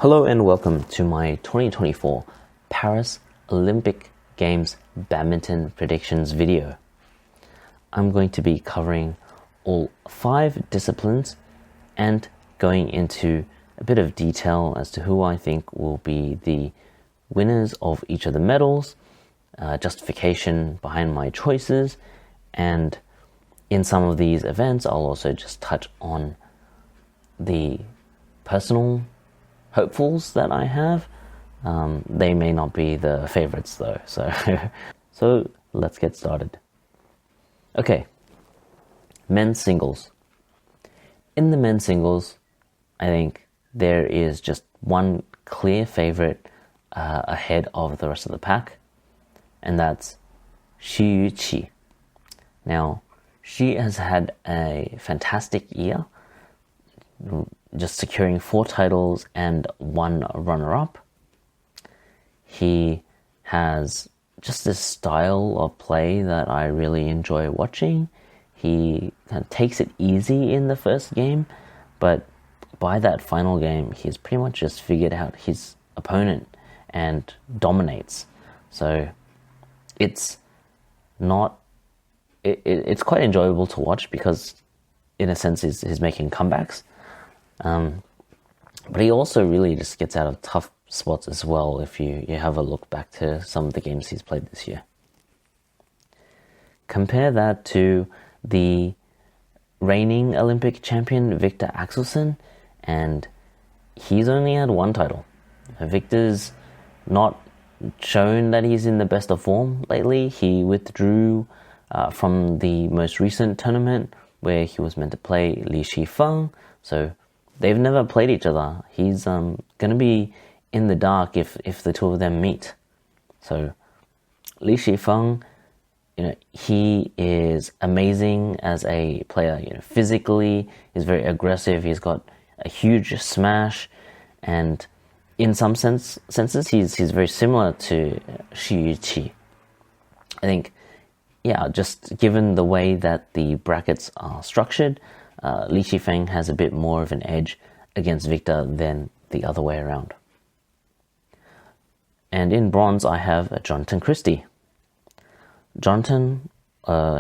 Hello and welcome to my 2024 Paris Olympic Games Badminton predictions video. I'm going to be covering all 5 disciplines and going into a bit of detail as to who I think will be the winners of each of the medals, justification behind my choices, and in some of these events I'll also just touch on the personal hopefuls that I have. They may not be the favorites though, so let's get started. Okay, men's singles. In the men's singles, I think there is just one clear favorite ahead of the rest of the pack, and that's Xu Yuqi. Now, she has had a fantastic year, just securing 4 titles and 1 runner-up. He has just this style of play that I really enjoy watching. He kind of takes it easy in the first game, but by that final game, he's pretty much just figured out his opponent and dominates. So it's quite enjoyable to watch because, in a sense, he's making comebacks. But he also really just gets out of tough spots as well if you have a look back to some of the games he's played this year. Compare that to the reigning Olympic champion Viktor Axelsen, and he's only had 1 title. Viktor's not shown that he's in the best of form lately. He withdrew from the most recent tournament where he was meant to play Li Shifeng, so they've never played each other. He's going to be in the dark if the two of them meet. So Li Shifeng, he is amazing as a player. Physically, he's very aggressive. He's got a huge smash, and in some senses, he's very similar to Xu Yuqi. I think, just given the way that the brackets are structured, Li Shifeng has a bit more of an edge against Viktor than the other way around. And in bronze, I have Jonathan Christie. Jonathan,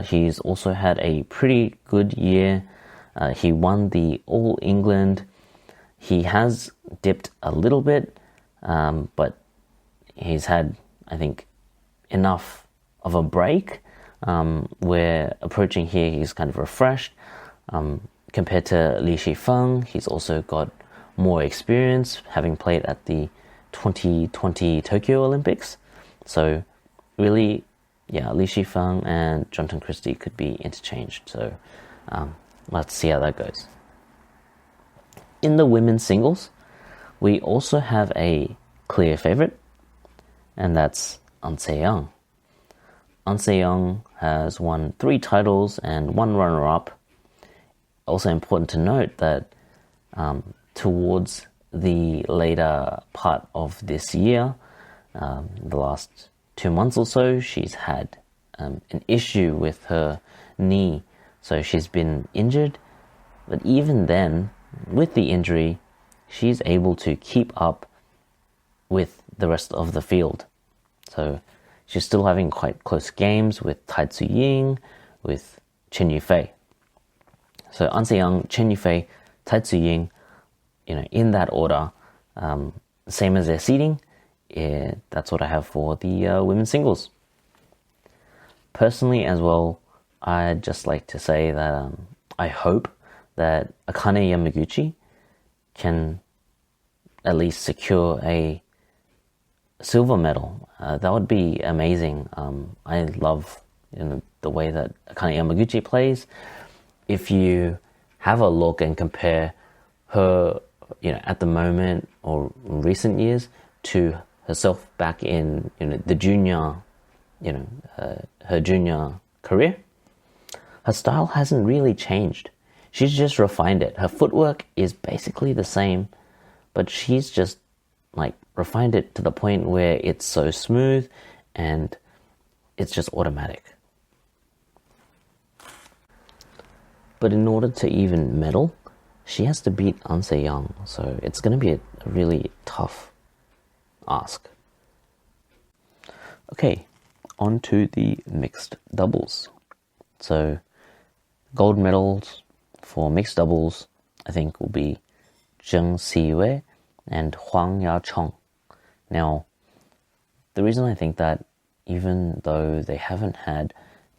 he's also had a pretty good year. He won the All England. He has dipped a little bit, but he's had, I think, enough of a break where approaching here he's kind of refreshed. Compared to Li Shifeng, he's also got more experience, having played at the 2020 Tokyo Olympics. So really, Li Shifeng and Jonathan Christie could be interchanged. So let's see how that goes. In the women's singles, we also have a clear favorite, and that's An Se-young. An Se-young has won 3 titles and 1 runner-up. Also important to note that towards the later part of this year, the last 2 months or so, she's had an issue with her knee. So she's been injured, but even then, with the injury, she's able to keep up with the rest of the field. So she's still having quite close games with Tai Tzu-ying, with Chen Yufei. So An Se-young, Chen Yufei, Tai Tzu-ying, in that order, same as their seeding. That's what I have for the women's singles. Personally as well, I'd just like to say that I hope that Akane Yamaguchi can at least secure a silver medal. That would be amazing. I love the way that Akane Yamaguchi plays. If you have a look and compare her, at the moment or recent years to herself back in the junior, her junior career, her style hasn't really changed. She's just refined it. Her footwork is basically the same, but she's just refined it to the point where it's so smooth and it's just automatic. But in order to even medal, she has to beat An Se-young, so it's going to be a really tough ask. Okay, on to the mixed doubles. So, gold medals for mixed doubles, I think, will be Zheng Siwei and Huang Yachong. Now, the reason I think that, even though they haven't had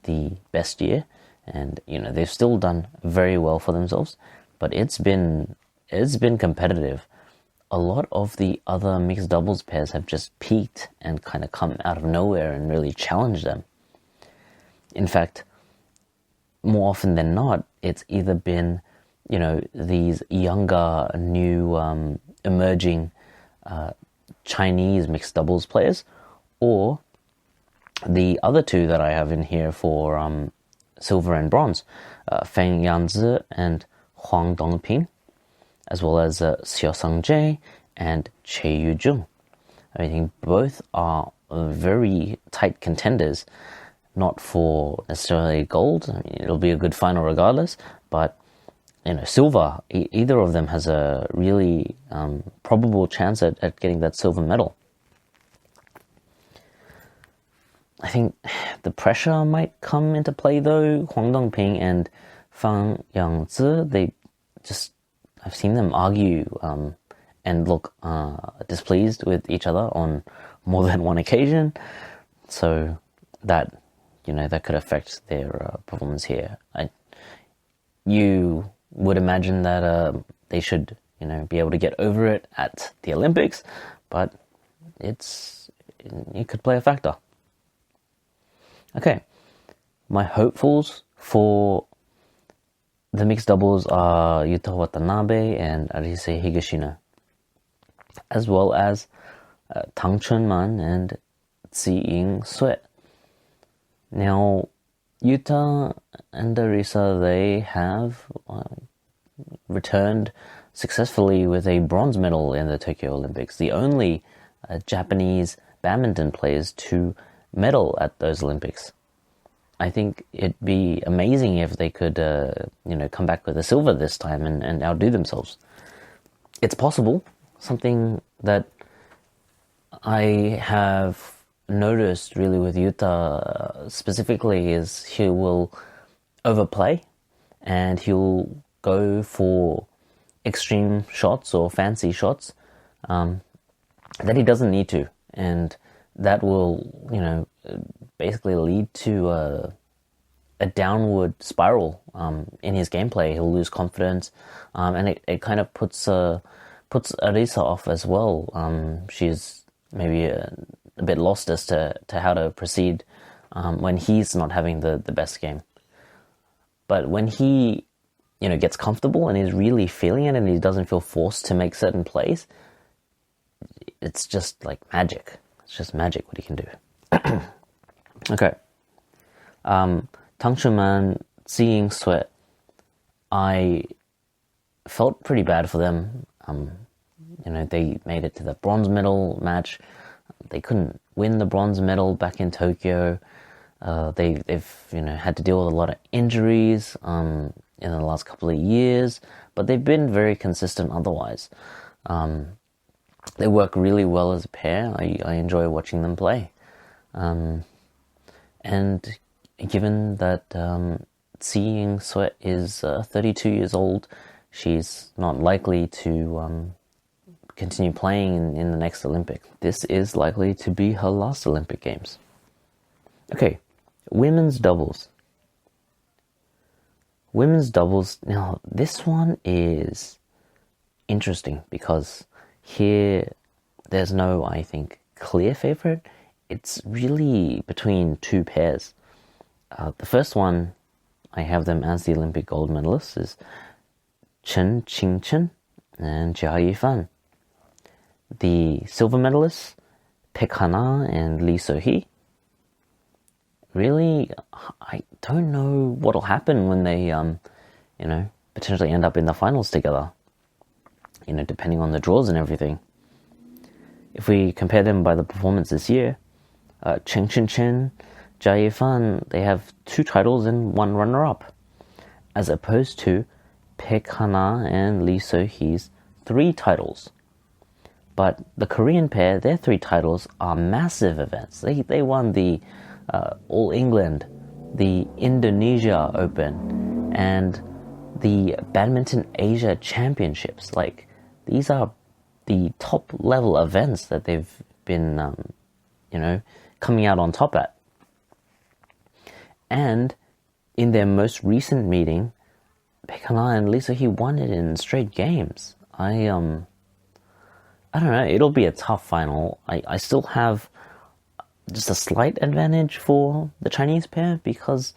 the best year, and they've still done very well for themselves, but it's been competitive. A lot of the other mixed doubles pairs have just peaked and kind of come out of nowhere and really challenged them. In fact, more often than not, it's either been these younger, new, emerging Chinese mixed doubles players, or the other two that I have in here for silver and bronze, Feng Yanzi and Huang Dongping, as well as Xiao Sangjie and Che Yuzhong. I think both are very tight contenders, not for necessarily gold. I mean, it'll be a good final regardless, but silver, either of them has a really probable chance at getting that silver medal. I think the pressure might come into play though. Huang Dongping and Fang Yangzi, I've seen them argue and look displeased with each other on more than one occasion. So that could affect their performance here. You would imagine that they should be able to get over it at the Olympics, but it could play a factor. Okay, my hopefuls for the mixed doubles are Yuta Watanabe and Arise Higashino, as well as Tang Chunman and Ziying Sui. Now, Yuta and Arisa, they have returned successfully with a bronze medal in the Tokyo Olympics, the only Japanese badminton players to medal at those Olympics. I think it'd be amazing if they could, come back with a silver this time and outdo themselves. It's possible. Something that I have noticed really with Yuta specifically is he will overplay and he'll go for extreme shots or fancy shots that he doesn't need to, and that will basically lead to a downward spiral in his gameplay. He'll lose confidence, and it kind of puts Arisa off as well. She's maybe a bit lost as to how to proceed when he's not having the best game. But when he gets comfortable and is really feeling it and he doesn't feel forced to make certain plays, it's just like magic. It's just magic what he can do. Okay. Tang Chunman, Ziying Sui, I felt pretty bad for them. They made it to the bronze medal match. They couldn't win the bronze medal back in Tokyo. They've had to deal with a lot of injuries in the last couple of years, but they've been very consistent otherwise. They work really well as a pair. I enjoy watching them play. And given that Ziying Sui is 32 years old, she's not likely to continue playing in the next Olympic. This is likely to be her last Olympic Games. Okay, women's doubles. Women's doubles, now this one is interesting because here there's no, I think, clear favorite. It's really between two pairs. The first one, I have them as the Olympic gold medalists, is Chen Qingchen and Jia Yifan. The silver medalists, Pek Hana and Li Sohee. Really, I don't know what'll happen when they, potentially end up in the finals together. Depending on the draws and everything. If we compare them by the performance this year, Chen Qingchen, Jia Yifan, they have 2 titles and 1 runner-up, as opposed to Pek Hana and Li Sohee's 3 titles. But the Korean pair, their 3 titles are massive events. They won the All England, the Indonesia Open, and the Badminton Asia Championships. Like, these are the top level events that they've been, coming out on top at. And in their most recent meeting, Pekala and Lisa He won it in straight games. I don't know, it'll be a tough final. I still have just a slight advantage for the Chinese pair because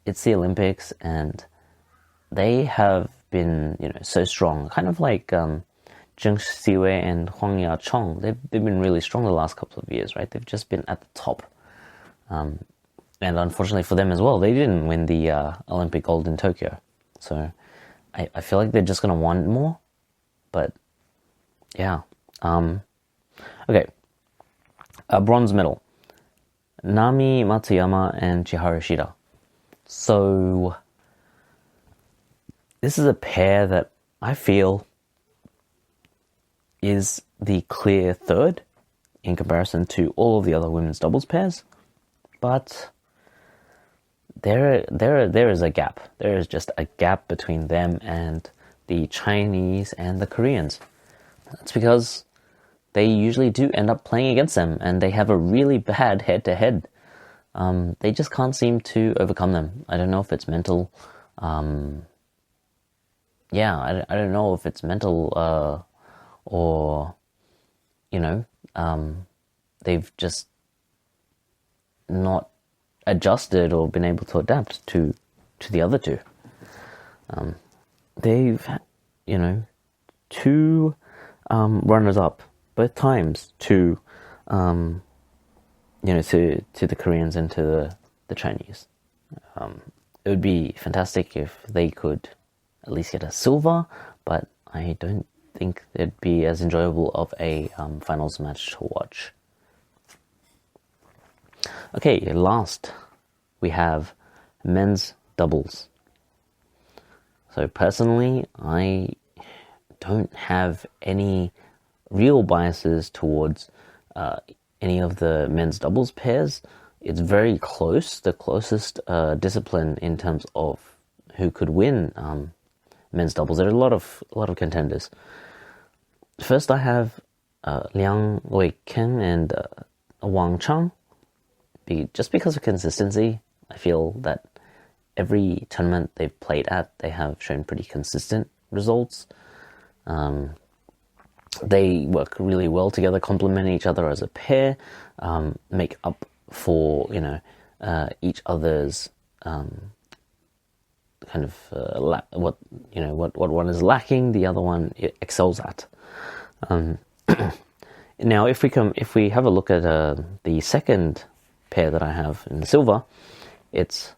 it's the Olympics and they have been, so strong. Kind of like Zheng Siwei and Huang Ya-chong. They've been really strong the last couple of years, right? They've just been at the top. And unfortunately for them as well, they didn't win the Olympic gold in Tokyo. So I feel like they're just going to want more. But yeah. Okay. A bronze medal. Nami Matsuyama and Chiharu Shida. So this is a pair that I feel is the clear third in comparison to all of the other women's doubles pairs. But there is a gap. There is just a gap between them and the Chinese and the Koreans. That's because they usually do end up playing against them, and they have a really bad head-to-head. They just can't seem to overcome them. I don't know if it's mental. I don't know if it's mental or, they've just not adjusted or been able to adapt to the other two. They've, 2 runners-up, both times, to the Koreans and to the Chinese. It would be fantastic if they could at least get a silver, but I don't think it'd be as enjoyable of a finals match to watch. Okay, last we have men's doubles. So personally, I don't have any real biases towards any of the men's doubles pairs. It's very close, the closest discipline in terms of who could win men's doubles. There are a lot of contenders. First, I have Liang Wei-ken and Wang Chang. Just because of consistency, I feel that every tournament they've played at, they have shown pretty consistent results. They work really well together, complement each other as a pair, make up for each other's what one is lacking, the other one excels at. Now, if we have a look at the second pair that I have in silver, it's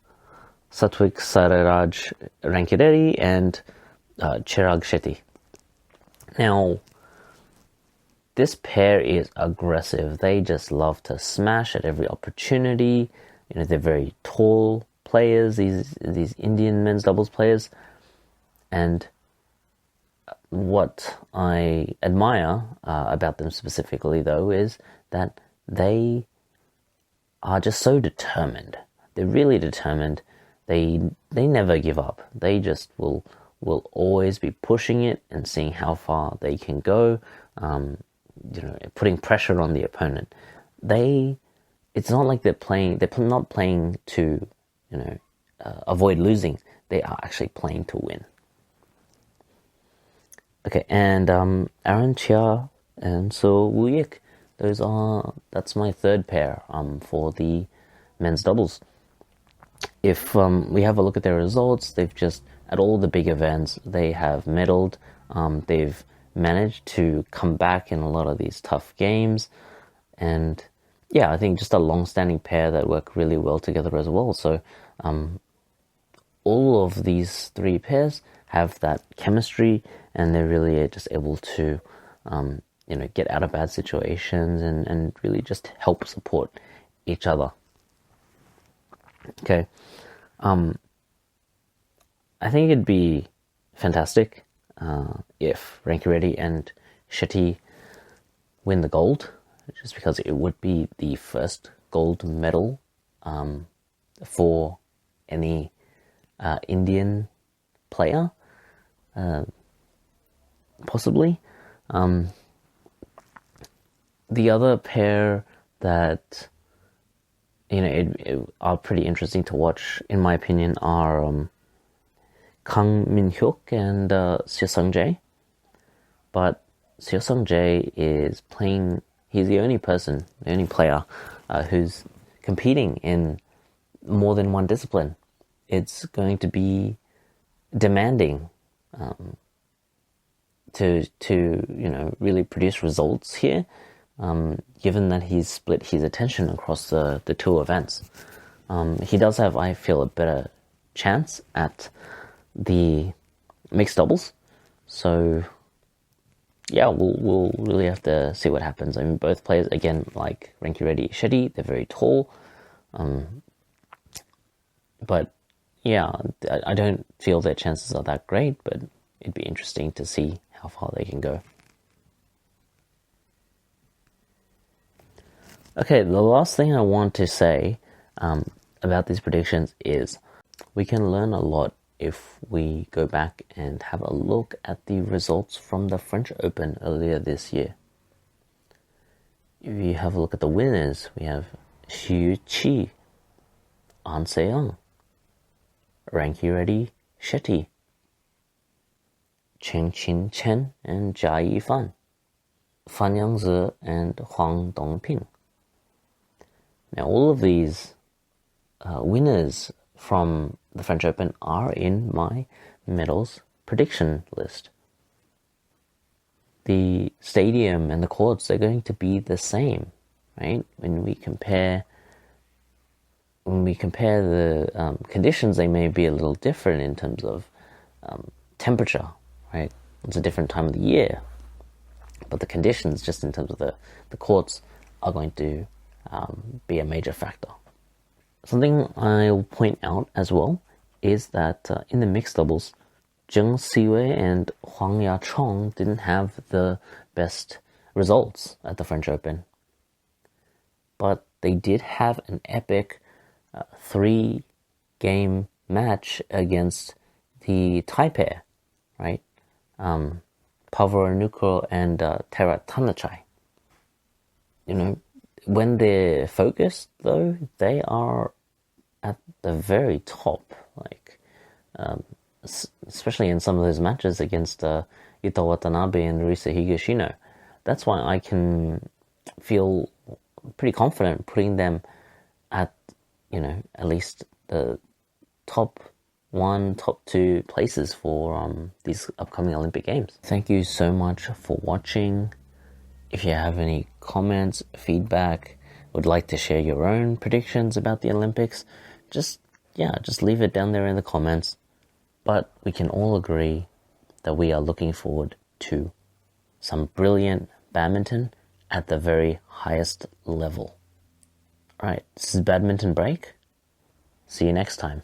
Satwik Sariraj Rankireddy and Chirag Shetty. Now, this pair is aggressive. They just love to smash at every opportunity. They're very tall players, these Indian men's doubles players. And what I admire about them specifically, though, is that they are just so determined. They're really determined. They never give up. They just will always be pushing it and seeing how far they can go. Putting pressure on the opponent. It's not like they're not playing to, avoid losing. They are actually playing to win. Okay, and Aaron Chia and So Woo-yik, that's my third pair for the men's doubles. If we have a look at their results, they've just, at all the big events, they have medaled. They've managed to come back in a lot of these tough games, and I think just a long-standing pair that work really well together as well. So all of these 3 pairs have that chemistry, and they're really just able to get out of bad situations and really just help support each other. Okay, I think it'd be fantastic if Rankireddy and Shetty win the gold, just because it would be the first gold medal for any Indian player, possibly. The other pair that are pretty interesting to watch, in my opinion, are Kang Min-hyuk and Seo Sung-jae. But Seo Sung-jae is playing. He's the only player who's competing in more than one discipline. It's going to be demanding to really produce results here, given that he's split his attention across the two events. He does have, I feel, a better chance at the mixed doubles. So yeah, we'll really have to see what happens. I mean, both players, again, like Rankireddy Shetty, they're very tall. But yeah, I don't feel their chances are that great, but it'd be interesting to see how far they can go. Okay, the last thing I want to say about these predictions is we can learn a lot if we go back and have a look at the results from the French Open earlier this year. If you have a look at the winners, we have Xu Qi, An Se-young, Rankireddy Shetty, Chen Qin Chen and Jia Yifan, Fan Yangzi and Huang Dongping. Now, all of these winners from the French Open are in my medals prediction list. The stadium and the courts are going to be the same, right? When we compare the conditions, they may be a little different in terms of temperature, right? It's a different time of the year, but the conditions, just in terms of the courts, are going to be a major factor. Something I'll point out as well is that in the mixed doubles, Zheng Siwei and Huang Yachong didn't have the best results at the French Open. But they did have an epic 3-game match against the Thai pair, right? Pavlonuko and Tera Tanachai. When they're focused, though, they are at the very top, especially in some of those matches against Ito Watanabe and Risa Higashino. That's why I can feel pretty confident putting them at, at least the top 1, top 2 places for these upcoming Olympic Games. Thank you so much for watching. If you have any comments, feedback, would like to share your own predictions about the Olympics, just leave it down there in the comments. But we can all agree that we are looking forward to some brilliant badminton at the very highest level. Alright, this is Badminton Break. See you next time.